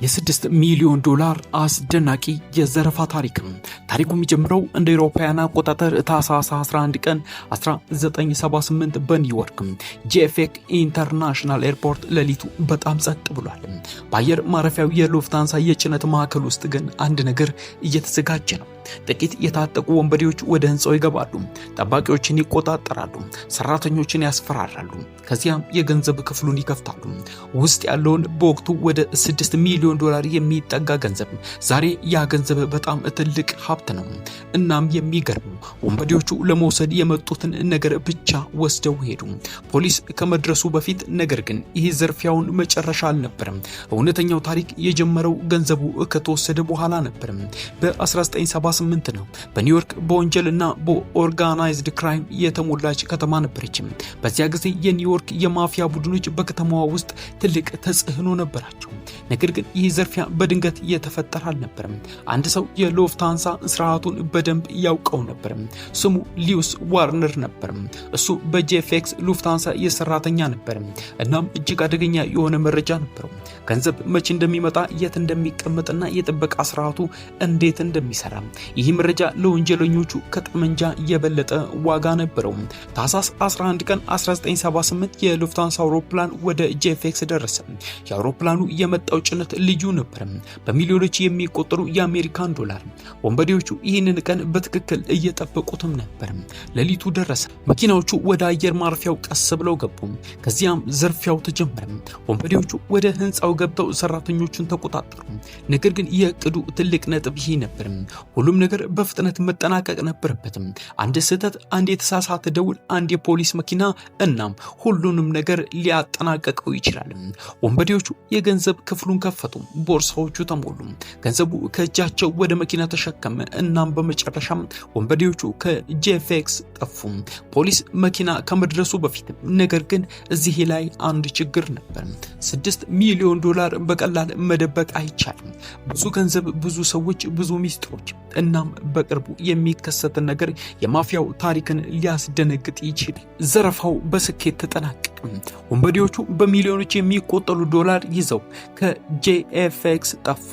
የ6 ሚሊዮን ዶላር አስደናቂ የዘረፋ ታሪኩ የሚጀምረው እንደ አውሮፓውያን አቆጣጠር ታህሳስ 11 ቀን 1978 በኒውዮርክ ጄኤፍኬ ኢንተርናሽናል ኤርፖርት ሌሊቱ በጣም ጸጥ ብሏል። በአየር ማረፊያው የሉፍታንሳ የጭነት ማዕከል ውስጥ ግን አንድ ነገር እየተዘጋጀ ነው። ጥቂት የታጠቁ ወንበዴዎች ወደ ህንጻው ይገባሉ፣ ጠባቂዎችን ይቆጣጠራሉ፣ ሰራተኞችን ያስፈራራሉ። ከዚያም የገንዘብ ክፍሉን ይከፍታሉ። ውስጥ ያለውን በወቅቱ ወደ 6 ሚሊዮን ዶላር የሚጠጋ ገንዘብ። ዛሬ ያ ገንዘብ በጣም ትልቅ ሀብት ነው። እናም የሚገርም ወንበዴዎቹ ለመውሰድ የመጡትን ነገር ብቻ ወስደው ሄዱ፣ ፖሊስ ከመድረሱ በፊት። ነገር ግን ይህ ዘርፊያውን መጨረሻ አልነበረም። እውነተኛው ታሪክ የጀመረው ገንዘቡ ከተወሰደ በኋላ ነበር። በ1978 ነው። በኒውዮርክ በወንጀልና በኦርጋናይዝድ ክራይም የተሞላች ከተማ ነበረች። በዚያ ጊዜ የኒውዮርክ የማፊያ ቡድኖች በከተማዋ ውስጥ ትልቅ ተጽዕኖ ነበራቸው። ነገር ግን ይህ ዘርፊያ በድንገት የተፈጠረ አልነበረም። አንድ ሰው የሉፍታንሳ ስርዓቱን በደንብ ያውቀው ነበር። ስሙ ሊዩስ ዋርነር ነበር። እሱ በጄኤፍኬ ሉፍታንሳ የሰራተኛ ነበር። እናም እጅግ አደገኛ የሆነ መረጃ ነበረው። ገንዘብ መቼ እንደሚመጣ፣ የት እንደሚቀመጥና የጥበቃ ስርዓቱ እንዴት እንደሚሰራ። ይህ መረጃ ለወንጀለኞቹ ከጠመንጃ የበለጠ ዋጋ ነበረው። ታህሳስ 11 ቀን 1978 የሉፍታንሳ አውሮፕላን ወደ ጄኤፍኬ ደረሰ። የአውሮፕላኑ የመጣው ጭነት ልዩ ነበር፣ በሚሊዮኖች የሚቆጠሩ የአሜሪካን ዶላር። ወንበዴዎቹ ይህንን ቀን በትክክል እየጠበቁትም ነበር። ሌሊቱ ደረሰ። መኪናዎቹ ወደ አየር ማረፊያው ቀስ ብለው ገቡ። ከዚያም ዘርፊያው ተጀመረ። ወንበዴዎቹ ወደ ህንጻው ገብተው ሰራተኞቹን ተቆጣጠሩ። ነገር ግን የእቅዱ ትልቅ ነጥብ ይህ ነበር። ሁሉም ነገር በፍጥነት መጠናቀቅ ነበረበት። አንድ ስህተት፣ አንድ የተሳሳተ ደውል፣ አንድ የፖሊስ መኪና እናም ሁሉንም ነገር ሊያጠናቀቀው ይችላል። ወንበዴዎቹ የገንዘብ ክፍሉን ከፈቱ። ቦርሳዎቹ ተሞሉ። ገንዘቡ ከእጃቸው ወደ መኪና ተሸከመ። እናም በመጨረሻም ወንበዴዎቹ ከጄኤፍኬ ጠፉ፣ ፖሊስ መኪና ከመድረሱ በፊት። ነገር ግን እዚህ ላይ አንድ ችግር ነበር። 6 ሚሊዮን ዶላር በቀላል መደበቅ አይቻልም። ብዙ ገንዘብ፣ ብዙ ሰዎች፣ ብዙ ሚስጥሮች። እናም በቅርቡ የሚከሰት ነገር የማፊያው ታሪክን ሊያስደነግጥ ይችላል። ዘረፋው በስኬት ተጠናቀቀ። ወንበዴዎቹ በሚሊዮኖች የሚቆጠሩ ዶላር ይዘው ከጄኤፍኬ ጠፉ።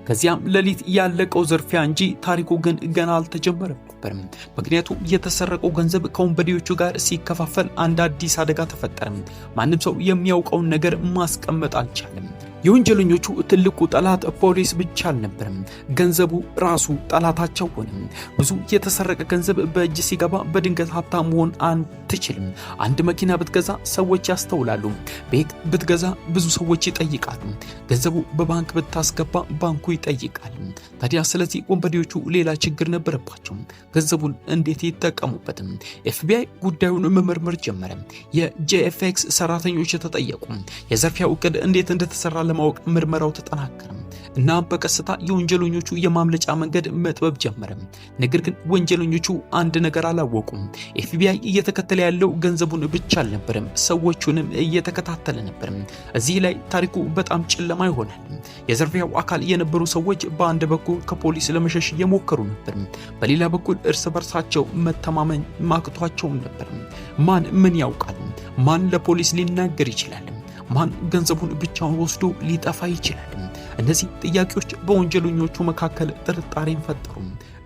ከዚያም ሌሊት ያለቀው ዘርፊያ እንጂ ታሪኩ ግን ገና አልተጀመረም ነበር። ምክንያቱም የተሰረቀው ገንዘብ ከወንበዴዎቹ ጋር ሲከፋፈል አንድ አዲስ አደጋ ተፈጠረ። ማንም ሰው የሚያውቀውን ነገር ማስቀመጥ አልቻለም። የወንጀለኞቹ ትልቁ ጠላት ፖሊስ ብቻ አልነበረም፣ ገንዘቡ ራሱ ጠላታቸው ሆነ። ብዙ የተሰረቀ ገንዘብ በእጅ ሲገባ በድንገት ሀብታም መሆን አትችልም። አንድ መኪና ብትገዛ ሰዎች ያስተውላሉ። ቤት ብትገዛ ብዙ ሰዎች ይጠይቃሉ። ገንዘቡ በባንክ ብታስገባ ባንኩ ይጠይቃል። ታዲያ ስለዚህ ወንበዴዎቹ ሌላ ችግር ነበረባቸው። ገንዘቡን እንዴት ይጠቀሙበት? ኤፍቢአይ ጉዳዩን መመርመር ጀመረ። የጄኤፍኬ ሰራተኞች ተጠየቁ። የዘርፊያው እቅድ እንዴት እንደተሰራ ለማወቅ ምርመራው ተጠናከረ እና በቀስታ የወንጀለኞቹ የማምለጫ መንገድ መጥበብ ጀመረ። ነገር ግን ወንጀለኞቹ አንድ ነገር አላወቁም። ኤፍቢአይ እየተከተለ ያለው ገንዘቡን ብቻ አልነበረም፣ ሰዎቹንም እየተከታተለ ነበር። እዚህ ላይ ታሪኩ በጣም ጨለማ ይሆናል። የዘርፊያው አካል የነበሩ ሰዎች በአንድ በኩል ከፖሊስ ለመሸሽ እየሞከሩ ነበር፣ በሌላ በኩል እርስ በርሳቸው መተማመን ማቅቷቸው ነበር። ማን ምን ያውቃል? ማን ለፖሊስ ሊናገር ይችላል? ማን ገንዘቡን ብቻውን ወስዶ ሊጠፋ ይችላል? እነዚህ ጥያቄዎች በወንጀለኞቹ መካከል ጥርጣሬን ፈጠሩ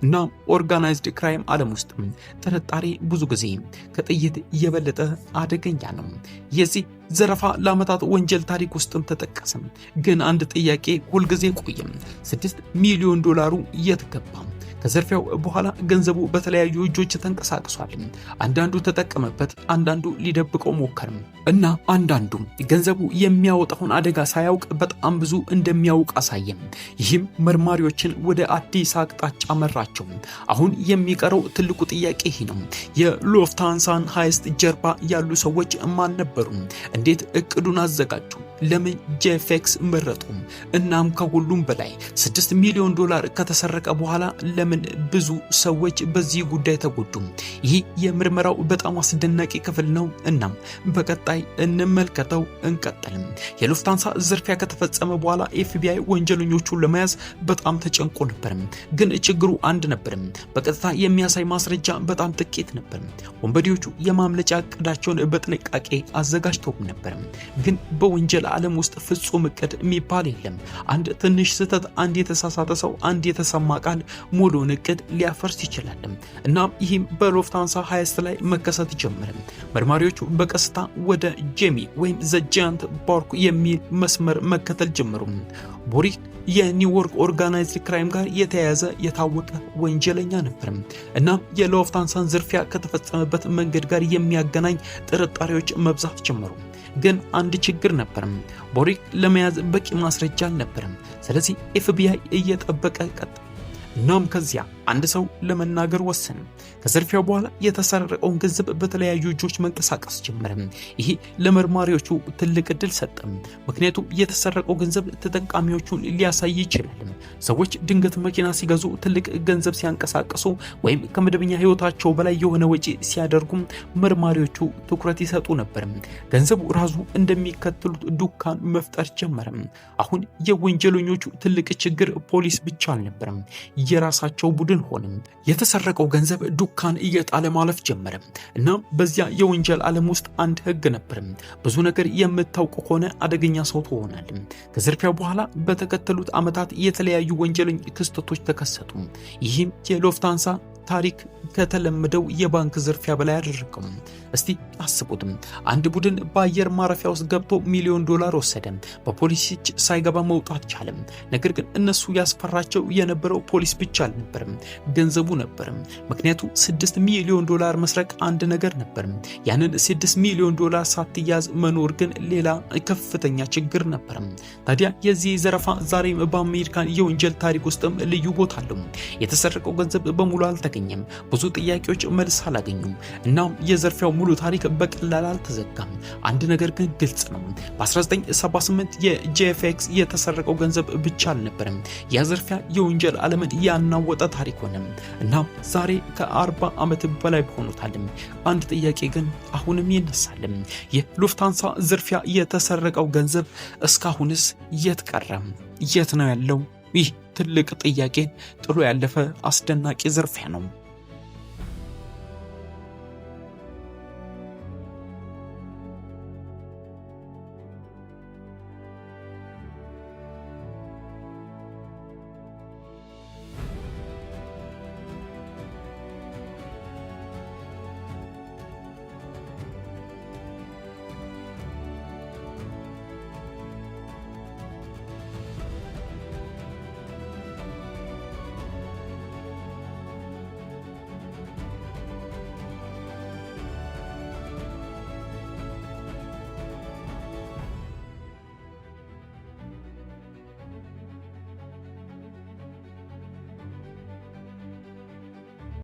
እና ኦርጋናይዝድ ክራይም ዓለም ውስጥ ጥርጣሬ ብዙ ጊዜ ከጥይት የበለጠ አደገኛ ነው። የዚህ ዘረፋ ለዓመታት ወንጀል ታሪክ ውስጥም ተጠቀሰ። ግን አንድ ጥያቄ ሁልጊዜ ቆየ። 6 ሚሊዮን ዶላሩ የት ገባ? ከዘርፊያው በኋላ ገንዘቡ በተለያዩ እጆች ተንቀሳቅሷል። አንዳንዱ ተጠቀመበት፣ አንዳንዱ ሊደብቀው ሞከረ እና አንዳንዱ ገንዘቡ የሚያወጣውን አደጋ ሳያውቅ በጣም ብዙ እንደሚያውቅ አሳየ። ይህም መርማሪዎችን ወደ አዲስ አቅጣጫ መራቸው። አሁን የሚቀረው ትልቁ ጥያቄ ይህ ነው። የሉፍታንሳን ሃይስት ጀርባ ያሉ ሰዎች ማን ነበሩ? እንዴት እቅዱን አዘጋጁ? ለምን ጄኤፍኬ መረጡ? እናም ከሁሉም በላይ 6 ሚሊዮን ዶላር ከተሰረቀ በኋላ ለምን ለምን ብዙ ሰዎች በዚህ ጉዳይ ተጎዱ? ይህ የምርመራው በጣም አስደናቂ ክፍል ነው። እናም በቀጣይ እንመልከተው። እንቀጥልም። የሉፍታንሳ ዝርፊያ ከተፈጸመ በኋላ ኤፍቢአይ ወንጀለኞቹን ለመያዝ በጣም ተጨንቆ ነበር። ግን ችግሩ አንድ ነበር። በቀጥታ የሚያሳይ ማስረጃ በጣም ጥቂት ነበር። ወንበዴዎቹ የማምለጫ እቅዳቸውን በጥንቃቄ አዘጋጅተው ነበር። ግን በወንጀል ዓለም ውስጥ ፍጹም እቅድ የሚባል የለም። አንድ ትንሽ ስህተት፣ አንድ የተሳሳተ ሰው፣ አንድ የተሰማ ቃል ሙሉውን እቅድ ሊያፈርስ ይችላል። እናም ይህም በሉፍታንሳ ሃይስት ላይ መከሰት ጀመረ። መርማሪዎቹ በቀስታ ወደ ጄሚ ወይም ዘ ጃያንት ባርክ የሚል መስመር መከተል ጀመሩ። ቦሪክ የኒውዮርክ ኦርጋናይዝድ ክራይም ጋር የተያያዘ የታወቀ ወንጀለኛ ነበር። እናም የሉፍታንሳን ዝርፊያ ከተፈጸመበት መንገድ ጋር የሚያገናኝ ጥርጣሬዎች መብዛት ጀመሩ። ግን አንድ ችግር ነበር። ቦሪክ ለመያዝ በቂ ማስረጃ አልነበረም። ስለዚህ ኤፍቢአይ እየጠበቀ ቀጠለ። እናም ከዚያ አንድ ሰው ለመናገር ወሰነ። ከዝርፊያው በኋላ የተሰረቀውን ገንዘብ በተለያዩ እጆች መንቀሳቀስ ጀመረ። ይሄ ለመርማሪዎቹ ትልቅ እድል ሰጠ። ምክንያቱም የተሰረቀው ገንዘብ ተጠቃሚዎቹን ሊያሳይ ይችላል። ሰዎች ድንገት መኪና ሲገዙ፣ ትልቅ ገንዘብ ሲያንቀሳቅሱ ወይም ከመደበኛ ህይወታቸው በላይ የሆነ ወጪ ሲያደርጉ መርማሪዎቹ ትኩረት ይሰጡ ነበር። ገንዘቡ ራሱ እንደሚከተሉት ዱካን መፍጠር ጀመረ። አሁን የወንጀለኞቹ ትልቅ ችግር ፖሊስ ብቻ አልነበረም፣ የራሳቸው ቡድን ሆነ። የተሰረቀው ገንዘብ ዱካን እየጣለ ማለፍ ጀመረ። እና በዚያ የወንጀል ዓለም ውስጥ አንድ ህግ ነበር። ብዙ ነገር የምታውቅ ከሆነ አደገኛ ሰው ትሆናለህ። ከዝርፊያው በኋላ በተከተሉት ዓመታት የተለያዩ ወንጀለኛ ክስተቶች ተከሰቱ። ይህም የሉፍታንሳ ታሪክ ከተለመደው የባንክ ዝርፊያ በላይ አደረገው። እስቲ አስቡትም፣ አንድ ቡድን በአየር ማረፊያ ውስጥ ገብቶ ሚሊዮን ዶላር ወሰደ። በፖሊስ እጅ ሳይገባ መውጣት ቻለ። ነገር ግን እነሱ ያስፈራቸው የነበረው ፖሊስ ብቻ አልነበረም፣ ገንዘቡ ነበር። ምክንያቱም 6 ሚሊዮን ዶላር መስረቅ አንድ ነገር ነበር። ያንን 6 ሚሊዮን ዶላር ሳትያዝ መኖር ግን ሌላ ከፍተኛ ችግር ነበር። ታዲያ የዚህ ዘረፋ ዛሬም በአሜሪካን የወንጀል ታሪክ ውስጥም ልዩ ቦታ አለው። የተሰረቀው ገንዘብ በሙሉ አልተገኘም። ብዙ ጥያቄዎች መልስ አላገኙም። እናም የዘርፊያው ሙሉ ታሪክ በቀላል አልተዘጋም። አንድ ነገር ግን ግልጽ ነው። በ1978 የጄኤፍኤክስ የተሰረቀው ገንዘብ ብቻ አልነበረም። ያ ዝርፊያ የወንጀል ዓለምን ያናወጠ ታሪክ ሆነ። እናም ዛሬ ከ40 ዓመት በላይ ሆኖታል። አንድ ጥያቄ ግን አሁንም ይነሳል። የሉፍታንሳ ዝርፊያ የተሰረቀው ገንዘብ እስካሁንስ የት ቀረ? የት ነው ያለው? ይህ ትልቅ ጥያቄ ጥሎ ያለፈ አስደናቂ ዝርፊያ ነው።